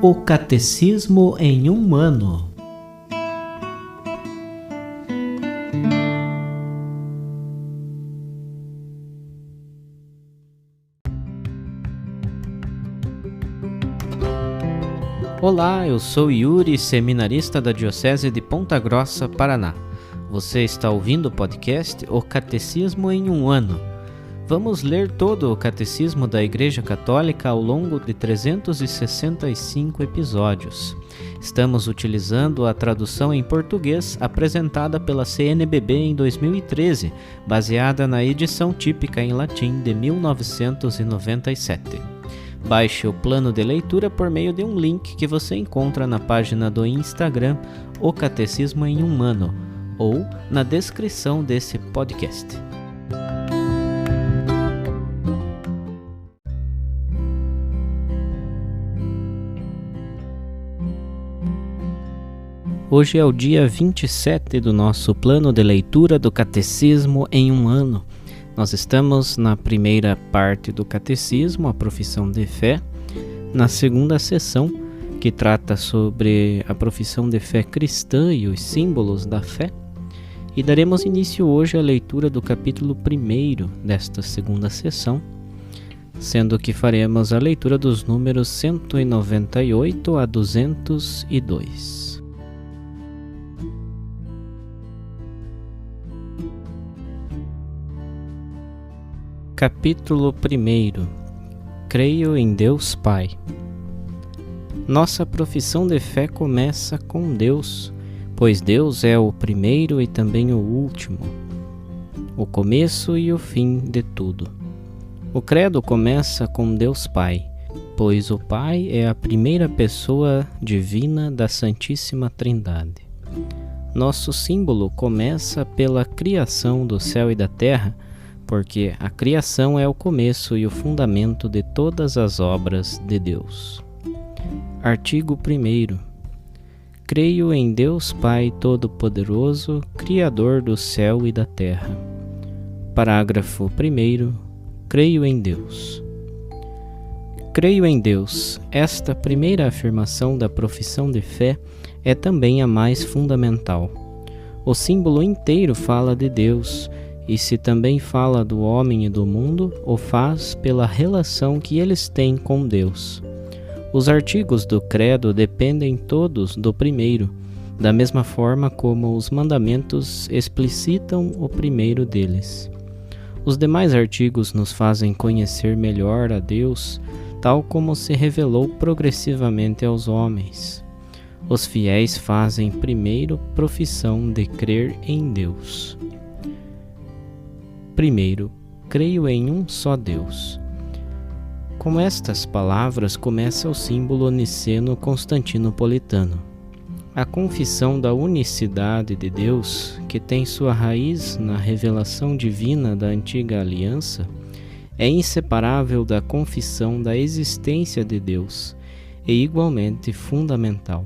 O Catecismo em um ano. Olá, eu sou Yuri, seminarista da Diocese de Ponta Grossa, Paraná. Você está ouvindo o podcast O Catecismo em um ano. Vamos ler todo o Catecismo da Igreja Católica ao longo de 365 episódios. Estamos utilizando a tradução em português apresentada pela CNBB em 2013, baseada na edição típica em latim de 1997. Baixe o plano de leitura por meio de um link que você encontra na página do Instagram O Catecismo em um ano ou na descrição desse podcast. Hoje é o dia 27 do nosso plano de leitura do Catecismo em um ano. Nós estamos na primeira parte do Catecismo, a profissão de fé, na segunda sessão, que trata sobre a profissão de fé cristã e os símbolos da fé, e daremos início hoje à leitura do capítulo 1º desta segunda sessão, sendo que faremos a leitura dos números 198 a 202. Capítulo 1. Creio em Deus Pai. Nossa profissão de fé começa com Deus, pois Deus é o primeiro e também o último, o começo e o fim de tudo. O credo começa com Deus Pai, pois o Pai é a primeira pessoa divina da Santíssima Trindade. Nosso símbolo começa pela criação do céu e da terra, porque a criação é o começo e o fundamento de todas as obras de Deus. Artigo 1. Creio em Deus Pai Todo-Poderoso, Criador do céu e da terra. Parágrafo 1. Creio em Deus. Creio em Deus. Esta primeira afirmação da profissão de fé é também a mais fundamental. O símbolo inteiro fala de Deus, e se também fala do homem e do mundo, o faz pela relação que eles têm com Deus. Os artigos do credo dependem todos do primeiro, da mesma forma como os mandamentos explicitam o primeiro deles. Os demais artigos nos fazem conhecer melhor a Deus, tal como se revelou progressivamente aos homens. Os fiéis fazem primeiro profissão de crer em Deus. Primeiro, creio em um só Deus. Com estas palavras começa o símbolo niceno-constantinopolitano. A confissão da unicidade de Deus, que tem sua raiz na revelação divina da antiga aliança, é inseparável da confissão da existência de Deus e igualmente fundamental.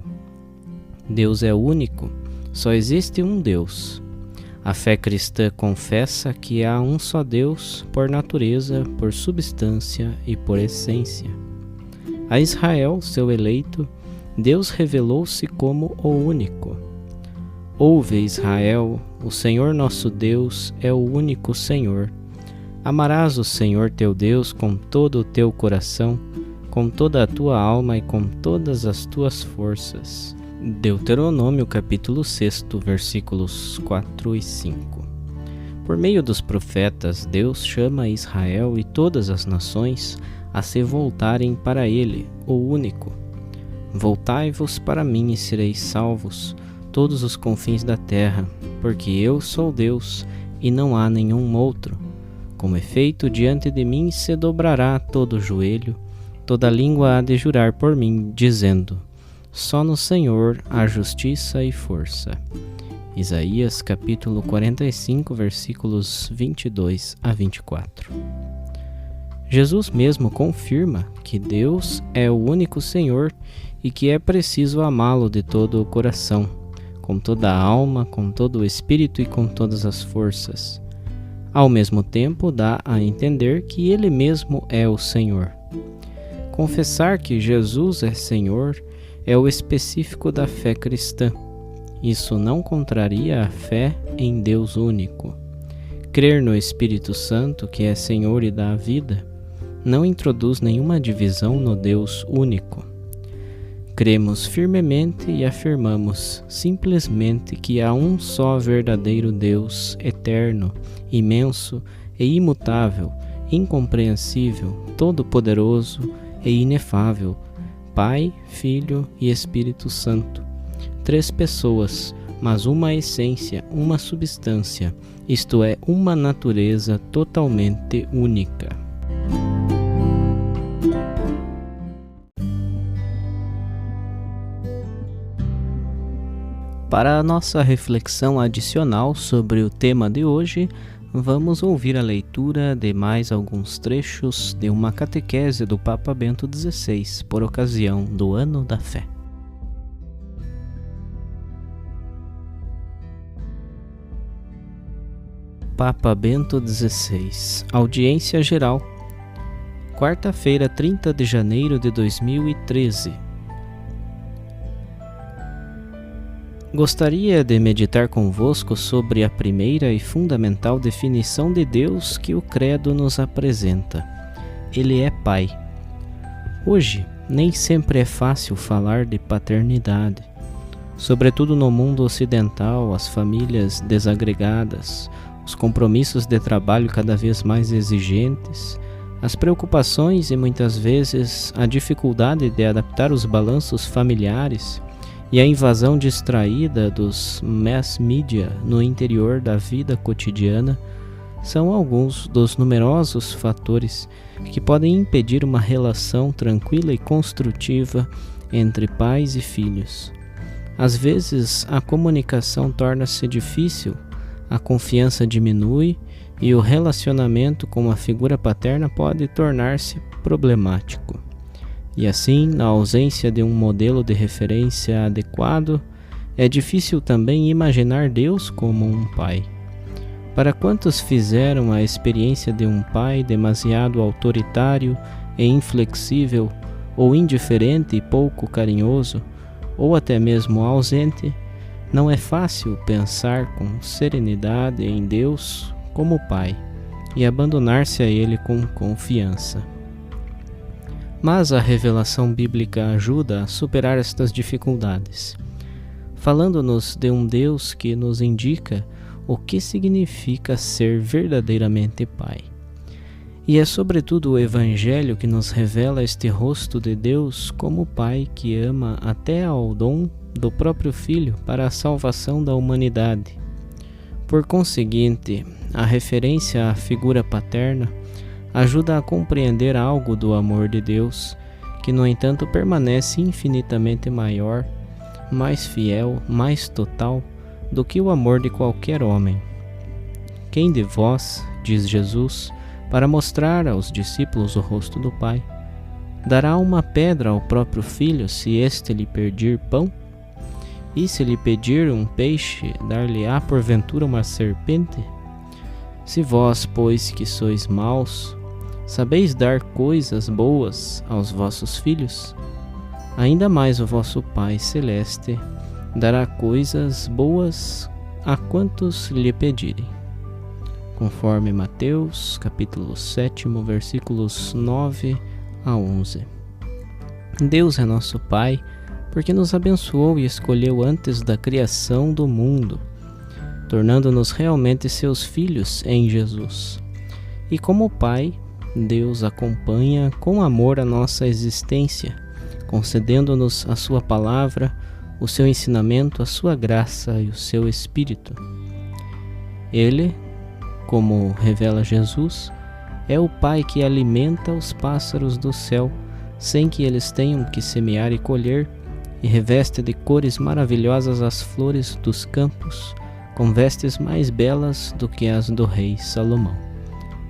Deus é único, só existe um Deus. A fé cristã confessa que há um só Deus por natureza, por substância e por essência. A Israel, seu eleito, Deus revelou-se como o único. Ouve, Israel, o Senhor nosso Deus é o único Senhor. Amarás o Senhor teu Deus com todo o teu coração, com toda a tua alma e com todas as tuas forças. Deuteronômio capítulo 6, versículos 4 e 5. Por meio dos profetas, Deus chama Israel e todas as nações a se voltarem para Ele, o único. Voltai-vos para mim e sereis salvos, todos os confins da terra, porque eu sou Deus e não há nenhum outro. Com efeito, diante de mim se dobrará todo o joelho, toda língua há de jurar por mim, dizendo: só no Senhor há justiça e força. Isaías capítulo 45, versículos 22 a 24. Jesus mesmo confirma que Deus é o único Senhor e que é preciso amá-lo de todo o coração, com toda a alma, com todo o espírito e com todas as forças. Ao mesmo tempo, dá a entender que Ele mesmo é o Senhor. Confessar que Jesus é Senhor é o específico da fé cristã. Isso não contraria a fé em Deus único. Crer no Espírito Santo, que é Senhor e dá a vida, não introduz nenhuma divisão no Deus único. Cremos firmemente e afirmamos simplesmente que há um só verdadeiro Deus, eterno, imenso e imutável, incompreensível, todo-poderoso e inefável, Pai, Filho e Espírito Santo. 3 pessoas, mas uma essência, uma substância, isto é, uma natureza totalmente única. Para a nossa reflexão adicional sobre o tema de hoje, vamos ouvir a leitura de mais alguns trechos de uma catequese do Papa Bento XVI, por ocasião do Ano da Fé. Papa Bento XVI, Audiência Geral, quarta-feira, 30 de janeiro de 2013. Gostaria de meditar convosco sobre a primeira e fundamental definição de Deus que o Credo nos apresenta. Ele é Pai. Hoje, nem sempre é fácil falar de paternidade. Sobretudo no mundo ocidental, as famílias desagregadas, os compromissos de trabalho cada vez mais exigentes, as preocupações e muitas vezes a dificuldade de adaptar os balanços familiares e a invasão distraída dos mass media no interior da vida cotidiana são alguns dos numerosos fatores que podem impedir uma relação tranquila e construtiva entre pais e filhos. Às vezes, a comunicação torna-se difícil, a confiança diminui e o relacionamento com a figura paterna pode tornar-se problemático. E assim, na ausência de um modelo de referência adequado, é difícil também imaginar Deus como um pai. Para quantos fizeram a experiência de um pai demasiado autoritário e inflexível, ou indiferente e pouco carinhoso, ou até mesmo ausente, não é fácil pensar com serenidade em Deus como Pai e abandonar-se a Ele com confiança. Mas a revelação bíblica ajuda a superar estas dificuldades, falando-nos de um Deus que nos indica o que significa ser verdadeiramente Pai. E é sobretudo o Evangelho que nos revela este rosto de Deus como Pai que ama até ao dom do próprio Filho para a salvação da humanidade. Por conseguinte, a referência à figura paterna ajuda a compreender algo do amor de Deus, que no entanto permanece infinitamente maior, mais fiel, mais total do que o amor de qualquer homem. Quem de vós, diz Jesus, para mostrar aos discípulos o rosto do Pai, dará uma pedra ao próprio filho se este lhe pedir pão? E se lhe pedir um peixe, dar-lhe-á porventura uma serpente? Se vós, pois, que sois maus, sabeis dar coisas boas aos vossos filhos, ainda mais o vosso Pai Celeste dará coisas boas a quantos lhe pedirem. Conforme Mateus, capítulo 7, versículos 9 a 11. Deus é nosso Pai, porque nos abençoou e escolheu antes da criação do mundo, tornando-nos realmente seus filhos em Jesus. E como Pai, Deus acompanha com amor a nossa existência, concedendo-nos a sua palavra, o seu ensinamento, a sua graça e o seu Espírito. Ele, como revela Jesus, é o Pai que alimenta os pássaros do céu, sem que eles tenham que semear e colher, e reveste de cores maravilhosas as flores dos campos, com vestes mais belas do que as do rei Salomão.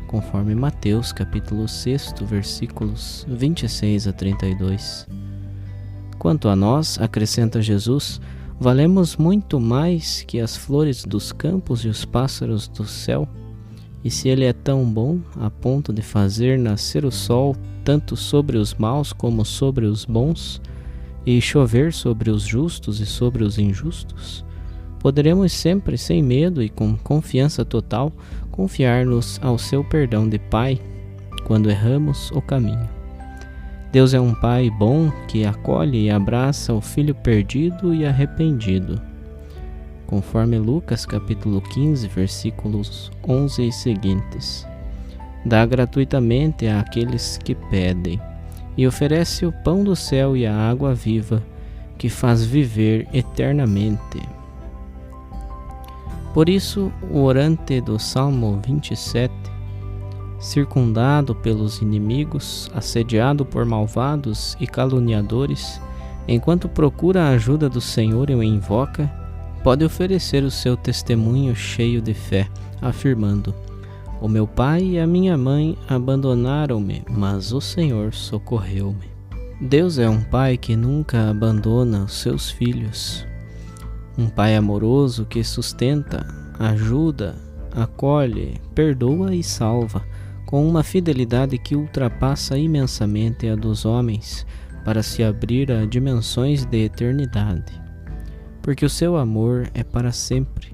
Conforme Mateus, capítulo 6, versículos 26 a 32. Quanto a nós, acrescenta Jesus, valemos muito mais que as flores dos campos e os pássaros do céu. E se ele é tão bom a ponto de fazer nascer o sol tanto sobre os maus como sobre os bons, e chover sobre os justos e sobre os injustos, poderemos sempre, sem medo e com confiança total, confiar-nos ao seu perdão de Pai quando erramos o caminho. Deus é um Pai bom que acolhe e abraça o filho perdido e arrependido. Conforme Lucas capítulo 15, versículos 11 e seguintes. Dá gratuitamente àqueles que pedem, e oferece o pão do céu e a água viva, que faz viver eternamente. Por isso, o orante do Salmo 27, circundado pelos inimigos, assediado por malvados e caluniadores, enquanto procura a ajuda do Senhor e o invoca, pode oferecer o seu testemunho cheio de fé, afirmando: o meu pai e a minha mãe abandonaram-me, mas o Senhor socorreu-me. Deus é um pai que nunca abandona os seus filhos. Um pai amoroso que sustenta, ajuda, acolhe, perdoa e salva, com uma fidelidade que ultrapassa imensamente a dos homens, para se abrir a dimensões de eternidade. Porque o seu amor é para sempre,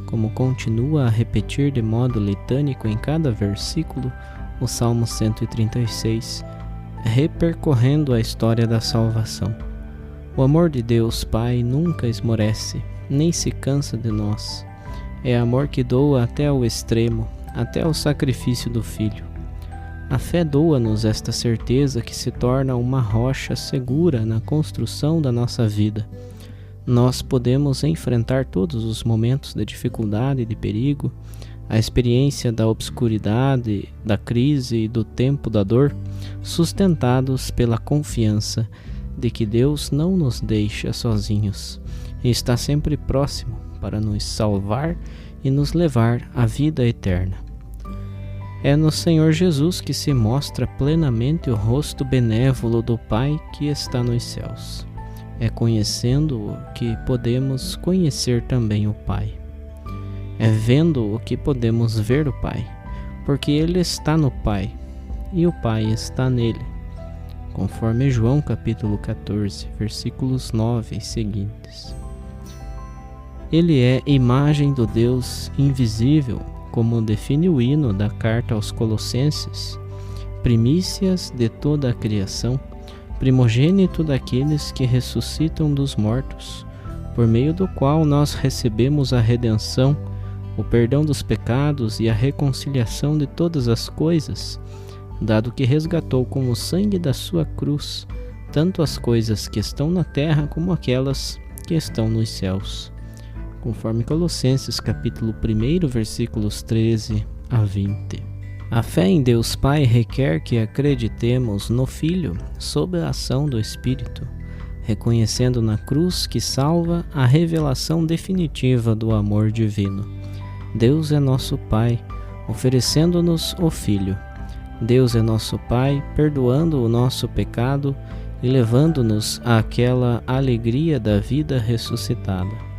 como continua a repetir de modo litânico em cada versículo o Salmo 136, repercorrendo a história da salvação. O amor de Deus Pai nunca esmorece, nem se cansa de nós. É amor que doa até ao extremo, até ao sacrifício do Filho. A fé doa-nos esta certeza que se torna uma rocha segura na construção da nossa vida. Nós podemos enfrentar todos os momentos de dificuldade e de perigo, a experiência da obscuridade, da crise e do tempo da dor, sustentados pela confiança de que Deus não nos deixa sozinhos e está sempre próximo para nos salvar e nos levar à vida eterna. É no Senhor Jesus que se mostra plenamente o rosto benévolo do Pai que está nos céus. É conhecendo-o que podemos conhecer também o Pai. É vendo-o que podemos ver o Pai, porque Ele está no Pai e o Pai está nele. Conforme João capítulo 14, versículos 9 e seguintes. Ele é imagem do Deus invisível, como define o hino da carta aos Colossenses, primícias de toda a criação, primogênito daqueles que ressuscitam dos mortos, por meio do qual nós recebemos a redenção, o perdão dos pecados e a reconciliação de todas as coisas, dado que resgatou com o sangue da sua cruz tanto as coisas que estão na terra como aquelas que estão nos céus. Conforme Colossenses capítulo 1, versículos 13 a 20. A fé em Deus Pai requer que acreditemos no Filho sob a ação do Espírito, reconhecendo na cruz que salva a revelação definitiva do amor divino. Deus é nosso Pai, oferecendo-nos o Filho. Deus é nosso Pai, perdoando o nosso pecado e levando-nos àquela alegria da vida ressuscitada.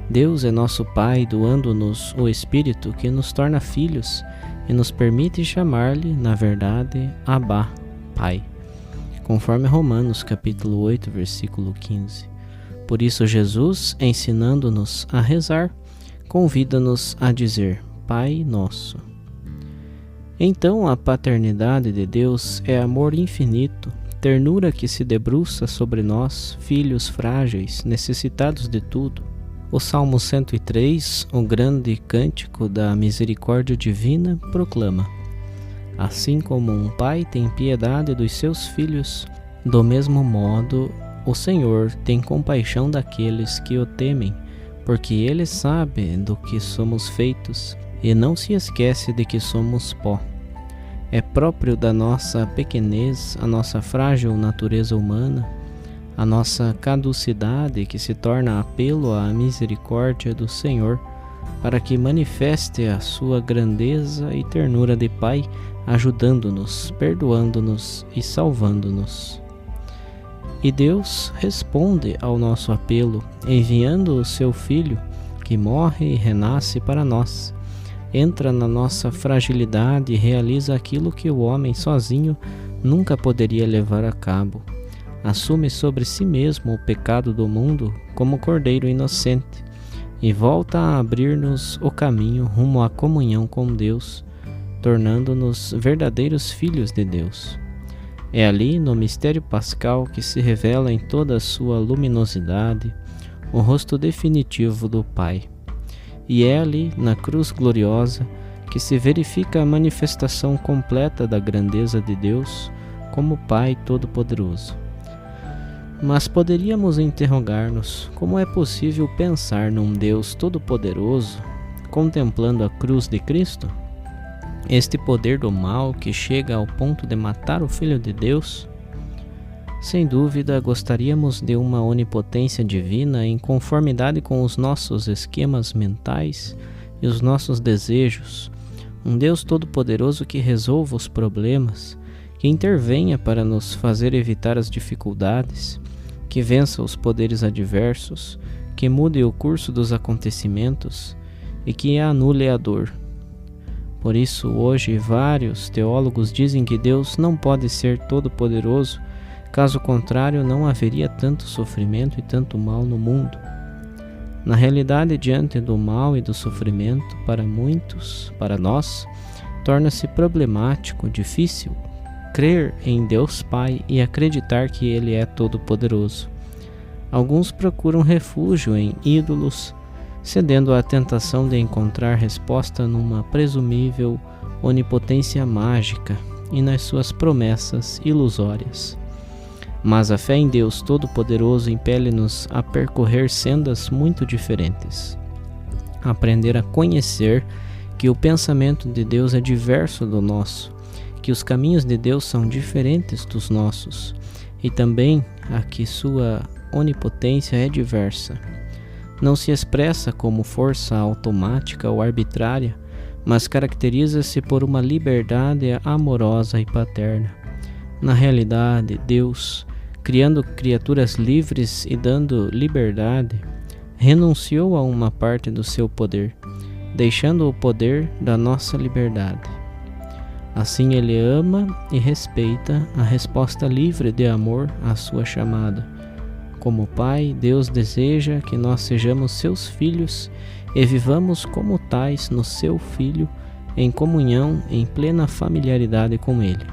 Deus é nosso Pai, doando-nos o Espírito que nos torna filhos e nos permite chamar-lhe, na verdade, Abba, Pai, conforme Romanos capítulo 8, versículo 15. Por isso Jesus, ensinando-nos a rezar, convida-nos a dizer: Pai Nosso. Então a paternidade de Deus é amor infinito, ternura que se debruça sobre nós, filhos frágeis, necessitados de tudo. O Salmo 103, o grande cântico da misericórdia divina, proclama: assim como um pai tem piedade dos seus filhos, do mesmo modo o Senhor tem compaixão daqueles que o temem, porque Ele sabe do que somos feitos e não se esquece de que somos pó. É próprio da nossa pequenez, a nossa frágil natureza humana, a nossa caducidade que se torna apelo à misericórdia do Senhor, para que manifeste a sua grandeza e ternura de Pai, ajudando-nos, perdoando-nos e salvando-nos. E Deus responde ao nosso apelo, enviando o seu Filho, que morre e renasce para nós. Entra na nossa fragilidade e realiza aquilo que o homem sozinho nunca poderia levar a cabo. assume sobre si mesmo o pecado do mundo como Cordeiro inocente e volta a abrir-nos o caminho rumo à comunhão com Deus, tornando-nos verdadeiros filhos de Deus. É ali, no mistério pascal, que se revela em toda a sua luminosidade o rosto definitivo do Pai. E é ali, na cruz gloriosa, que se verifica a manifestação completa da grandeza de Deus como Pai Todo-Poderoso. Mas poderíamos interrogar-nos como é possível pensar num Deus Todo-Poderoso contemplando a cruz de Cristo? Este poder do mal que chega ao ponto de matar o Filho de Deus? Sem dúvida, gostaríamos de uma onipotência divina em conformidade com os nossos esquemas mentais e os nossos desejos, um Deus Todo-Poderoso que resolva os problemas, que intervenha para nos fazer evitar as dificuldades, que vença os poderes adversos, que mude o curso dos acontecimentos e que anule a dor. Por isso, hoje, vários teólogos dizem que Deus não pode ser todo-poderoso, caso contrário, não haveria tanto sofrimento e tanto mal no mundo. Na realidade, diante do mal e do sofrimento, para muitos, para nós, torna-se problemático, difícil, crer em Deus Pai e acreditar que Ele é todo-poderoso. Alguns procuram refúgio em ídolos, cedendo à tentação de encontrar resposta numa presumível onipotência mágica e nas suas promessas ilusórias. Mas a fé em Deus Todo-Poderoso impele-nos a percorrer sendas muito diferentes. Aprender a conhecer que o pensamento de Deus é diverso do nosso, que os caminhos de Deus são diferentes dos nossos, e também a que sua onipotência é diversa. Não se expressa como força automática ou arbitrária, mas caracteriza-se por uma liberdade amorosa e paterna. Na realidade, Deus, criando criaturas livres e dando liberdade, renunciou a uma parte do seu poder, deixando o poder da nossa liberdade. Assim Ele ama e respeita a resposta livre de amor à sua chamada. Como Pai, Deus deseja que nós sejamos seus filhos e vivamos como tais no seu Filho, em comunhão, em plena familiaridade com Ele.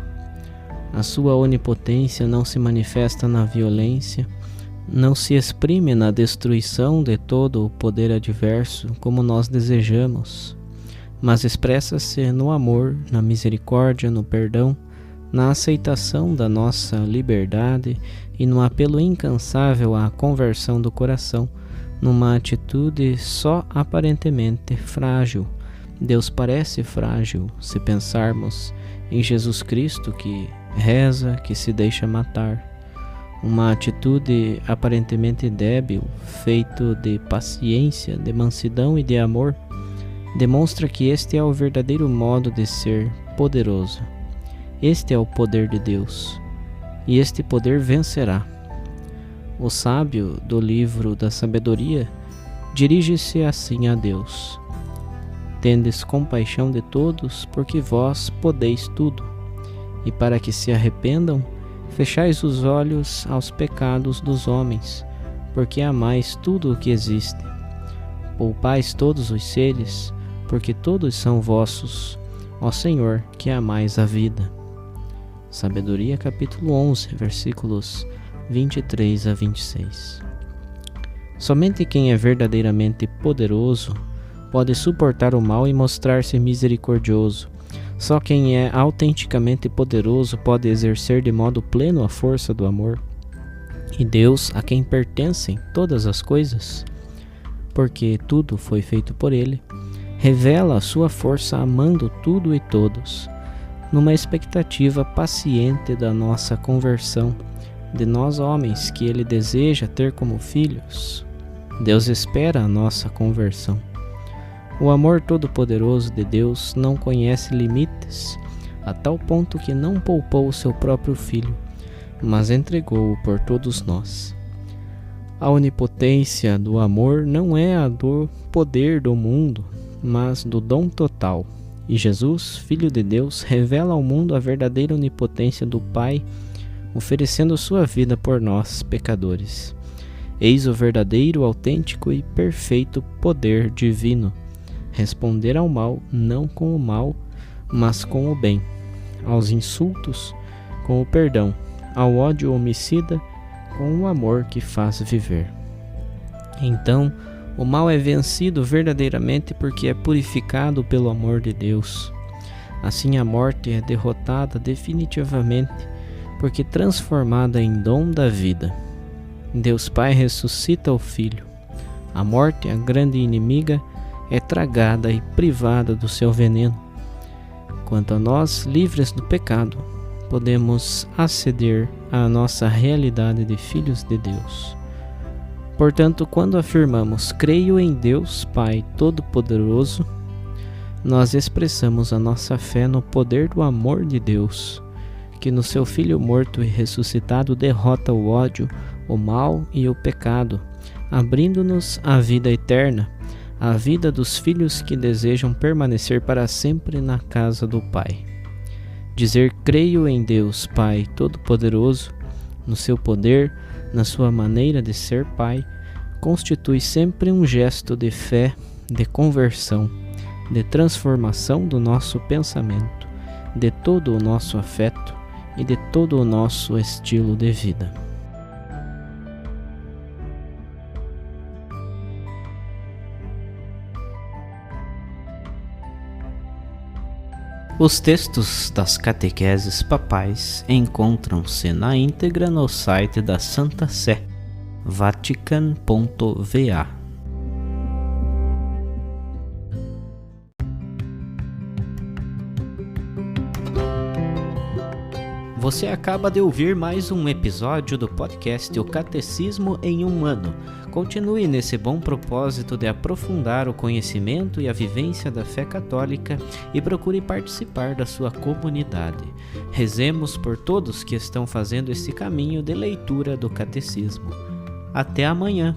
A sua onipotência não se manifesta na violência, não se exprime na destruição de todo o poder adverso como nós desejamos, mas expressa-se no amor, na misericórdia, no perdão, na aceitação da nossa liberdade e no apelo incansável à conversão do coração, numa atitude só aparentemente frágil. Deus parece frágil se pensarmos em Jesus Cristo que reza, que se deixa matar. Uma atitude aparentemente débil, feito de paciência, de mansidão e de amor, demonstra que este é o verdadeiro modo de ser poderoso. Este é o poder de Deus, e este poder vencerá. O sábio do livro da sabedoria dirige-se assim a Deus: tendes compaixão de todos, porque vós podeis tudo, e para que se arrependam, fechais os olhos aos pecados dos homens, porque amais tudo o que existe. Poupais todos os seres, porque todos são vossos, ó Senhor, que amais a vida. Sabedoria, capítulo 11, versículos 23 a 26. Somente quem é verdadeiramente poderoso pode suportar o mal e mostrar-se misericordioso. Só quem é autenticamente poderoso pode exercer de modo pleno a força do amor. E Deus, a quem pertencem todas as coisas, porque tudo foi feito por Ele, revela a sua força amando tudo e todos, numa expectativa paciente da nossa conversão, de nós homens que Ele deseja ter como filhos. Deus espera a nossa conversão. O amor todo-poderoso de Deus não conhece limites, a tal ponto que não poupou o seu próprio Filho, mas entregou-o por todos nós. A onipotência do amor não é a do poder do mundo, mas do dom total. E Jesus, Filho de Deus, revela ao mundo a verdadeira onipotência do Pai, oferecendo sua vida por nós, pecadores. Eis o verdadeiro, autêntico e perfeito poder divino. Responder ao mal, não com o mal, mas com o bem. Aos insultos, com o perdão. Ao ódio homicida, com o amor que faz viver. Então, o mal é vencido verdadeiramente porque é purificado pelo amor de Deus. Assim a morte é derrotada definitivamente, porque transformada em dom da vida. Deus Pai ressuscita o Filho. A morte, a grande inimiga, é tragada e privada do seu veneno. Quanto a nós, livres do pecado, podemos aceder à nossa realidade de filhos de Deus. Portanto, quando afirmamos creio em Deus Pai Todo-Poderoso, nós expressamos a nossa fé no poder do amor de Deus, que no seu Filho morto e ressuscitado derrota o ódio, o mal e o pecado, abrindo-nos a vida eterna, a vida dos filhos que desejam permanecer para sempre na casa do Pai. Dizer creio em Deus Pai Todo-Poderoso, no seu poder, na sua maneira de ser Pai, constitui sempre um gesto de fé, de conversão, de transformação do nosso pensamento, de todo o nosso afeto e de todo o nosso estilo de vida. Os textos das catequeses papais encontram-se na íntegra no site da Santa Sé, vatican.va. Você acaba de ouvir mais um episódio do podcast O Catecismo em um Ano. Continue nesse bom propósito de aprofundar o conhecimento e a vivência da fé católica e procure participar da sua comunidade. Rezemos por todos que estão fazendo esse caminho de leitura do Catecismo. Até amanhã!